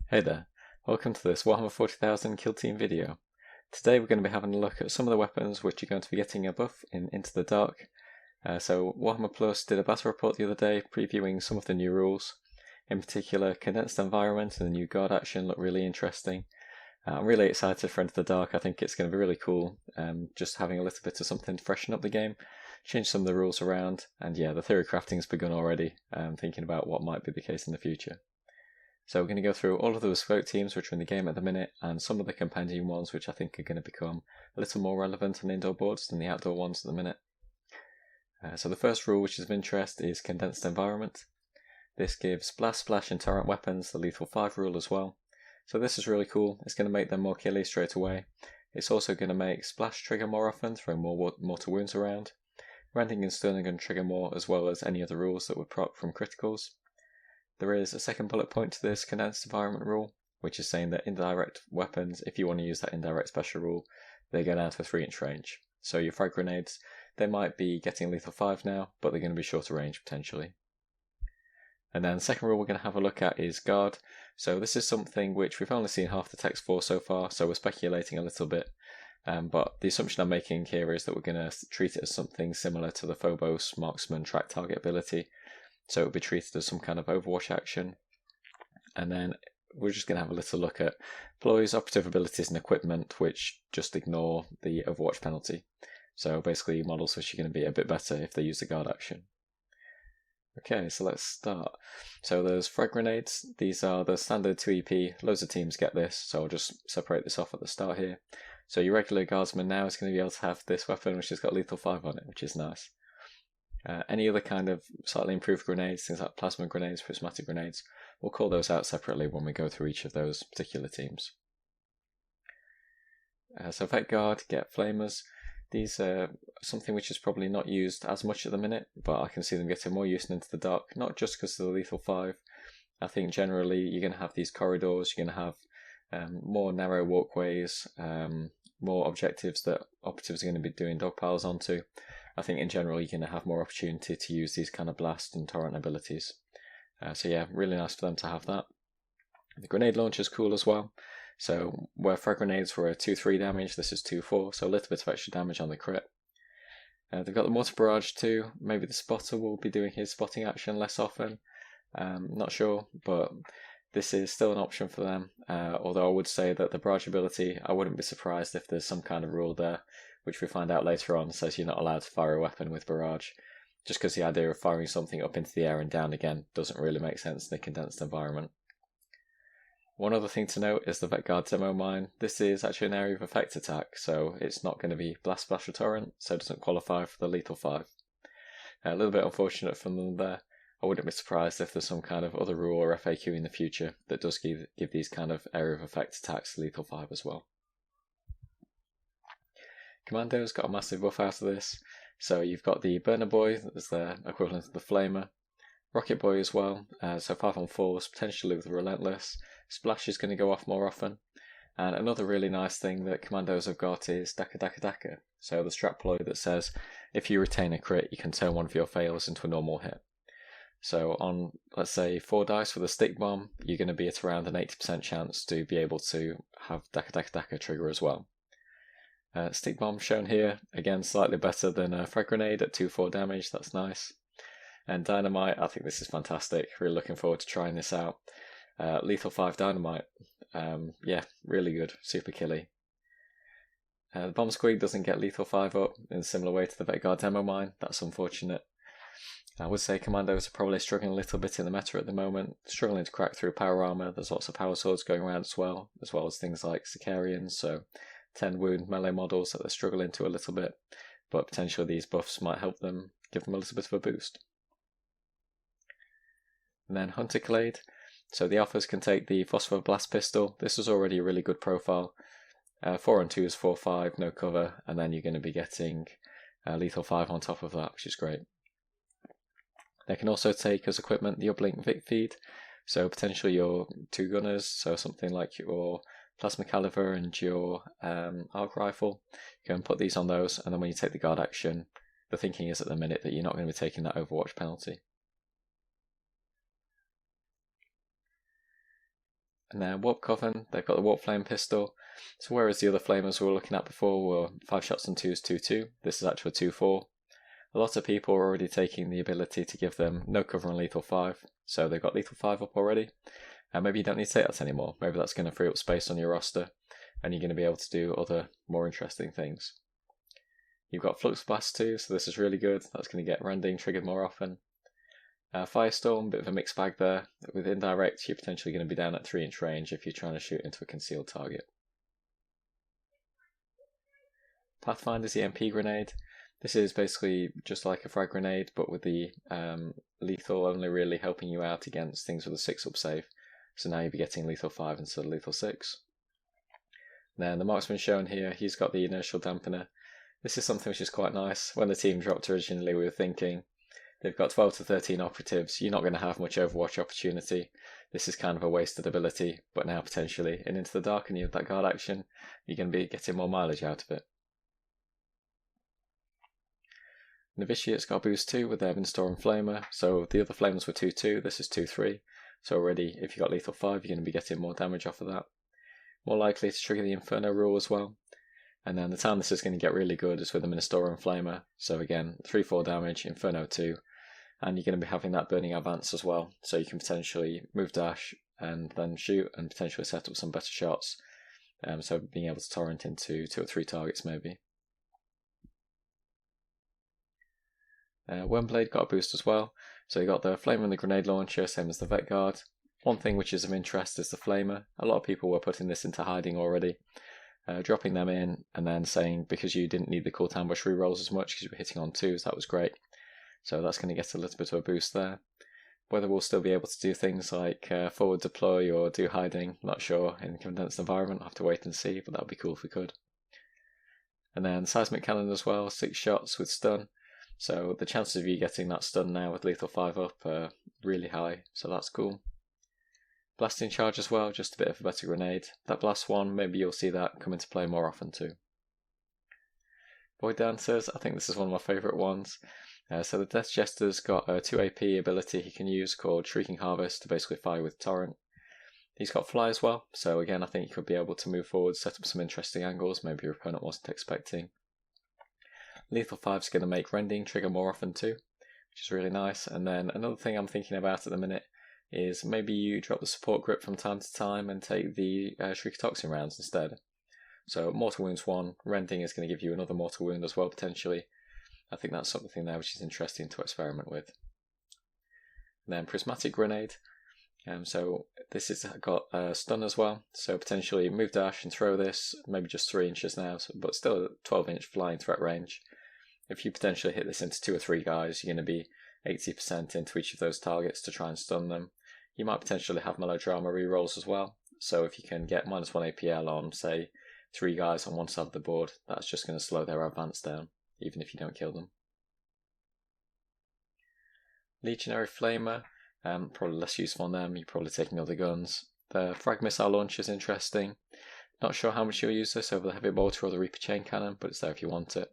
Hey there, welcome to this Warhammer 40,000 kill team video. Today we're going to be having a look at some of the weapons which are going to be getting a buff in Into the Dark. So Warhammer Plus did a battle report the other day previewing some of the new rules. In particular, Condensed Environment and the new guard action look really interesting. I'm really excited for Into the Dark. I think it's going to be really cool, just having a little bit of something to freshen up the game, change some of the rules around, and yeah, the theory crafting's begun already, thinking about what might be the case in the future. So we're going to go through all of the bespoke teams which are in the game at the minute, and some of the compendium ones which I think are going to become a little more relevant on indoor boards than the outdoor ones at the minute. So the first rule which is of interest is Condensed Environment. This gives Blast, Splash and Torrent weapons the lethal 5 rule as well. So this is really cool. It's going to make them more killy straight away. It's also going to make Splash trigger more often, throw more mortar wounds around. Rending and Stunning going to trigger more, as well as any other rules that would proc from criticals. There is a second bullet point to this Condensed Environment rule, which is saying that indirect weapons, if you want to use that indirect special rule, they go down to a 3-inch range. So your frag grenades, they might be getting lethal 5 now, but they're going to be shorter range potentially. And then the second rule we're going to have a look at is guard. So this is something which we've only seen half the text for so far, so we're speculating a little bit. But the assumption I'm making here is that we're going to treat it as something similar to the Phobos marksman track target ability. So it will be treated as some kind of Overwatch action. And then we're just going to have a little look at ploys, operative abilities and equipment, which just ignore the Overwatch penalty. So basically models which are going to be a bit better if they use the guard action. Okay, so let's start. So there's frag grenades. These are the standard 2EP. Loads of teams get this, so I'll just separate this off at the start here. So your regular guardsman now is going to be able to have this weapon which has got lethal 5 on it, which is nice. Any other kind of slightly improved grenades, things like plasma grenades, prismatic grenades, we'll call those out separately when we go through each of those particular teams. So Vet Guard get flamers. These are something which is probably not used as much at the minute, but I can see them getting more use Into the Dark, not just because of the lethal 5. I think generally you're going to have these corridors, you're going to have more narrow walkways, more objectives that operatives are going to be doing dog piles onto. I think in general you're going to have more opportunity to use these kind of blast and torrent abilities. So yeah, really nice for them to have that. The grenade launcher is cool as well. So where frag grenades were a 2-3 damage, this is 2-4, so a little bit of extra damage on the crit. They've got the mortar barrage too. Maybe the spotter will be doing his spotting action less often. Not sure, but this is still an option for them. Although I would say that the barrage ability, I wouldn't be surprised if there's some kind of rule there, which we find out later on, says you're not allowed to fire a weapon with barrage, just because the idea of firing something up into the air and down again doesn't really make sense in a condensed environment. One other thing to note is the Vet Guard demo mine. This is actually an area of effect attack, so it's not going to be blast, splash or torrent, so it doesn't qualify for the lethal 5. A little bit unfortunate from them there. I wouldn't be surprised if there's some kind of other rule or FAQ in the future that does give these kind of area of effect attacks lethal 5 as well. Kommandos got a massive buff out of this, so you've got the burner boy, that's the equivalent of the flamer, rocket boy as well, so 5 on 4s, potentially with relentless, splash is going to go off more often, and another really nice thing that Kommandos have got is dakka, so the strat ploy that says if you retain a crit you can turn one of your fails into a normal hit. So on, let's say, 4 dice with a stick bomb, you're going to be at around an 80% chance to be able to have dakka trigger as well. Stick bomb shown here, again slightly better than a frag grenade at 2-4 damage, that's nice. And dynamite, I think this is fantastic, really looking forward to trying this out. Lethal 5 dynamite, yeah, really good, super killy. The bomb squeak doesn't get lethal 5 up in a similar way to the Vet Guard demo mine, that's unfortunate. I would say Kommandos are probably struggling a little bit in the meta at the moment, struggling to crack through power armor. There's lots of power swords going around as well as things like Sicarians, so 10 wound melee models that they're struggling to a little bit, but potentially these buffs might help them, give them a little bit of a boost. And then Hunter Clade, so the alphas can take the phosphor blast pistol. This was already a really good profile. 4 on 2 is 4-5, no cover, and then you're going to be getting lethal 5 on top of that, which is great. They can also take as equipment the uplink Vic feed, so potentially your 2 gunners, so something like your plasma caliber and your arc rifle. You can put these on those, and then when you take the guard action, the thinking is at the minute that you're not going to be taking that Overwatch penalty. And then Warpcoven, they've got the warpflame pistol. So whereas the other flamers we were looking at before were 5 shots and 2s 2-2, this is actually 2-4. A lot of people are already taking the ability to give them no cover and lethal 5, so they've got lethal 5 up already. And maybe you don't need to take that anymore. Maybe that's going to free up space on your roster, and you're going to be able to do other more interesting things. You've got fluxblast too, so this is really good. That's going to get rending triggered more often. Firestorm, bit of a mixed bag there. With indirect, you're potentially going to be down at 3-inch range if you're trying to shoot into a concealed target. Pathfinders EMP grenade. This is basically just like a frag grenade, but with the lethal only really helping you out against things with a 6-up save. So now you'll be getting lethal 5 instead of lethal 6. Then the marksman shown here, he's got the inertial dampener. This is something which is quite nice. When the team dropped originally, we were thinking, they've got 12 to 13 operatives, you're not going to have much Overwatch opportunity. This is kind of a wasted ability, but now potentially in Into the Dark and you have that guard action, you're going to be getting more mileage out of it. Novitiates got boost 2 with their ministorum flamer, so the other flamers were 2-2, this is 2-3. So already, if you got lethal 5, you're going to be getting more damage off of that. More likely to trigger the Inferno rule as well. And then the time this is going to get really good is with the ministorum flamer. So again, 3-4 damage, Inferno 2. And you're going to be having that burning advance as well. So you can potentially move dash and then shoot and potentially set up some better shots. So being able to torrent into 2 or 3 targets maybe. Wyrmblade got a boost as well, so you got the flamer and the grenade launcher, same as the vet guard. One thing which is of interest is the flamer. A lot of people were putting this into hiding already, dropping them in and then saying because you didn't need the cooldown ambush rerolls as much because you were hitting on 2s, that was great. So that's going to get a little bit of a boost there. Whether we'll still be able to do things like forward deploy or do hiding, not sure. In a condensed environment, I'll have to wait and see, but that would be cool if we could. And then seismic cannon as well, 6 shots with stun. So the chances of you getting that stun now with lethal 5 up are really high, so that's cool. Blasting charge as well, just a bit of a better grenade. That blast one, maybe you'll see that come into play more often too. Void dancers, I think this is one of my favourite ones. So the Death Jester's got a 2 AP ability he can use called Shrieking Harvest to basically fire with torrent. He's got fly as well, so again I think he could be able to move forward, set up some interesting angles maybe your opponent wasn't expecting. Lethal 5 is going to make rending trigger more often too, which is really nice. And then another thing I'm thinking about at the minute is maybe you drop the support grip from time to time and take the Shrieking rounds instead. So mortal wounds 1, rending is going to give you another mortal wound as well potentially. I think that's something there which is interesting to experiment with. And then prismatic grenade. So this has got stun as well, so potentially move dash and throw this, maybe just 3 inches now, but still 12-inch flying threat range. If you potentially hit this into 2 or 3 guys, you're going to be 80% into each of those targets to try and stun them. You might potentially have melodrama rerolls as well, so if you can get -1 APL on, say, 3 guys on one side of the board, that's just going to slow their advance down, even if you don't kill them. Legionary flamer. Probably less useful on them, you're probably taking other guns. The frag missile launcher is interesting. Not sure how much you'll use this over the heavy mortar or the Reaper chain cannon, but it's there if you want it.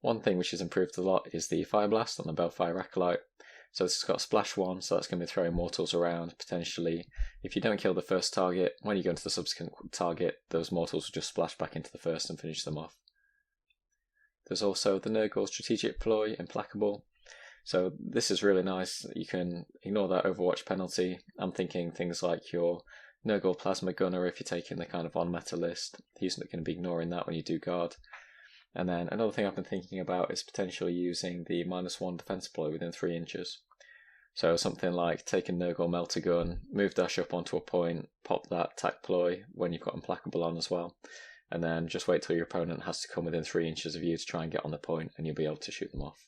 One thing which has improved a lot is the fireblast on the Bellfire Acolyte. So this has got splash 1, so that's going to be throwing mortals around. Potentially, if you don't kill the first target, when you go into the subsequent target, those mortals will just splash back into the first and finish them off. There's also the Nurgle strategic ploy, Implacable. So this is really nice. You can ignore that Overwatch penalty. I'm thinking things like your Nurgle Plasma Gunner if you're taking the kind of on-meta list. He's not going to be ignoring that when you do guard. And then another thing I've been thinking about is potentially using the -1 defense ploy within 3 inches. So something like take a Nurgle Melter Gun, move dash up onto a point, pop that tack ploy when you've got Implacable on as well. And then just wait till your opponent has to come within 3 inches of you to try and get on the point and you'll be able to shoot them off.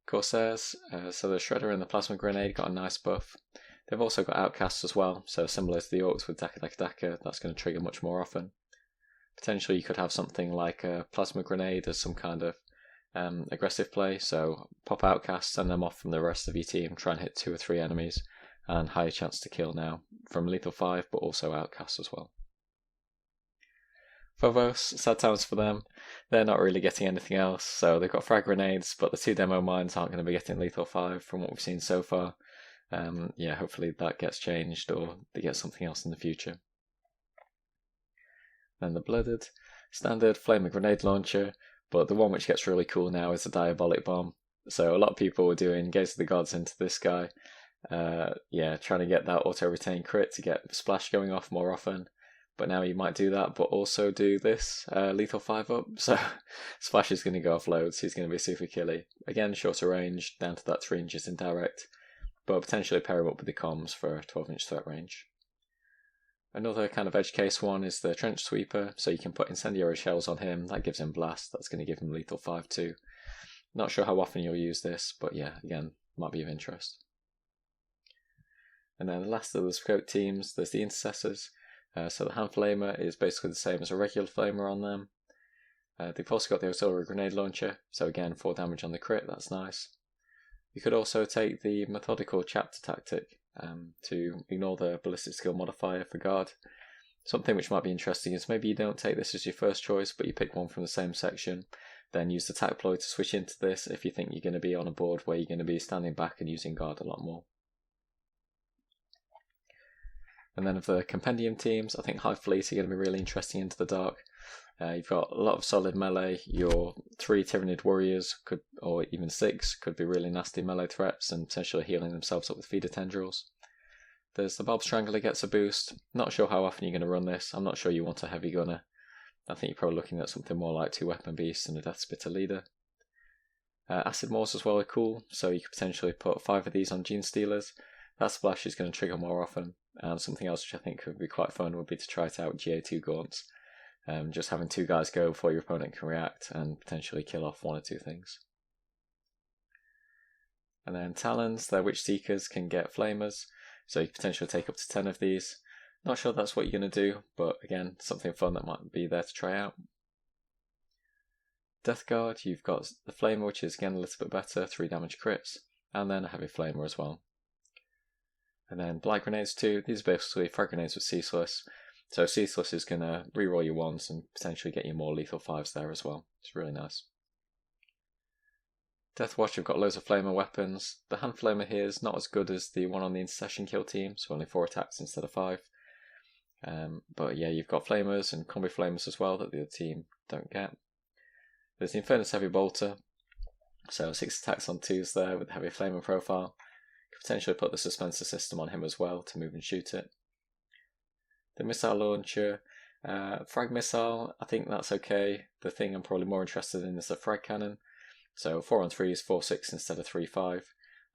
Corsairs, so the Shredder and the Plasma Grenade got a nice buff. They've also got outcasts as well, so similar to the Orcs with dakka, that's going to trigger much more often. Potentially you could have something like a Plasma Grenade as some kind of aggressive play, so pop outcasts, send them off from the rest of your team, try and hit 2 or 3 enemies, and higher chance to kill now, from lethal 5 but also outcasts as well. Phobos, sad times for them. They're not really getting anything else, so they've got frag grenades, but the 2 demo mines aren't going to be getting lethal 5 from what we've seen so far. Yeah, hopefully that gets changed or they get something else in the future. Then the blooded, standard flaming grenade launcher, but the one which gets really cool now is the diabolyk bomb. So a lot of people were doing Gaze of the Gods into this guy. Yeah, trying to get that auto-retain crit to get splash going off more often. But now you might do that, but also do this lethal 5-up. So splash is going to go off loads. He's going to be super killy. Again, shorter range, down to that 3 inches indirect, but potentially pair him up with the comms for a 12-inch threat range. Another kind of edge case one is the trench sweeper, so you can put incendiary shells on him. That gives him blast. That's going to give him lethal 5 too. Not sure how often you'll use this, but yeah, again, might be of interest. And then the last of the scope teams, there's the Intercessors. So the hand flamer is basically the same as a regular flamer on them. They've also got the auxiliary grenade launcher, so again 4 damage on the crit, that's nice. You could also take the methodical chapter tactic to ignore the ballistic skill modifier for guard. Something which might be interesting is maybe you don't take this as your first choice, but you pick one from the same section, then use the tac ploy to switch into this if you think you're going to be on a board where you're going to be standing back and using guard a lot more. And then of the compendium teams, I think High Fleet are going to be really interesting into the dark. You've got a lot of solid melee. Your 3 Tyrannid warriors could, or even 6, could be really nasty melee threats and potentially healing themselves up with feeder tendrils. There's the Bob Strangler gets a boost. Not sure how often you're going to run this. I'm not sure you want a heavy gunner. I think you're probably looking at something more like 2 weapon beasts and a Death Spitter leader. Acid Maws as well are cool, so you could potentially put 5 of these on Gene Stealers. That splash is going to trigger more often, and something else which I think could be quite fun would be to try it out with GA2 gaunts. Just having 2 guys go before your opponent can react and potentially kill off 1 or 2 things. And then Talons, their Witch Seekers can get Flamers, so you can potentially take up to 10 of these. Not sure that's what you're going to do, but again, something fun that might be there to try out. Death Guard, you've got the Flamer, which is again a little bit better, 3 damage crits, and then a heavy Flamer as well. And then Blight Grenades too, these are basically frag grenades with Ceaseless. So Ceaseless is going to reroll your 1s and potentially get you more lethal 5s there as well. It's really nice. Death Watch, you've got loads of Flamer weapons. The Hand Flamer here is not as good as the one on the Intercession kill team, so only 4 attacks instead of 5. But yeah, you've got Flamers and Combi Flamers as well that the other team don't get. There's the Infernus Heavy Bolter, so 6 attacks on 2s there with the Heavy Flamer profile. Could potentially put the Suspensor system on him as well to move and shoot it. The Missile Launcher, Frag Missile, I think that's okay. The thing I'm probably more interested in is the Frag Cannon. So 4 on 3 is 4-6 instead of 3-5,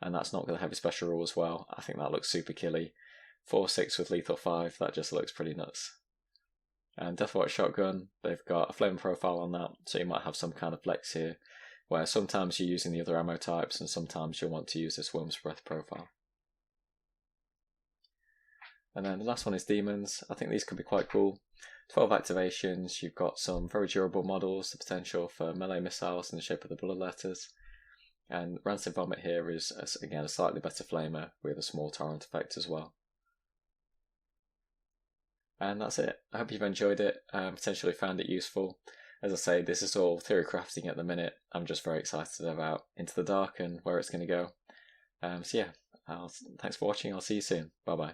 and that's not got a heavy special rule as well. I think that looks super killy. 4-6 with lethal 5, that just looks pretty nuts. And Deathwatch Shotgun, they've got a flame profile on that, so you might have some kind of flex here, where sometimes you're using the other ammo types and sometimes you'll want to use this Worm's Breath profile. And then the last one is Demons. I think these could be quite cool. 12 activations, you've got some very durable models, the potential for melee missiles in the shape of the blood letters. And Rancid Vomit here is, again, a slightly better flamer with a small torrent effect as well. And that's it. I hope you've enjoyed it, potentially found it useful. As I say, this is all theory crafting at the minute. I'm just very excited about Into the Dark and where it's going to go. So yeah, thanks for watching. I'll see you soon. Bye bye.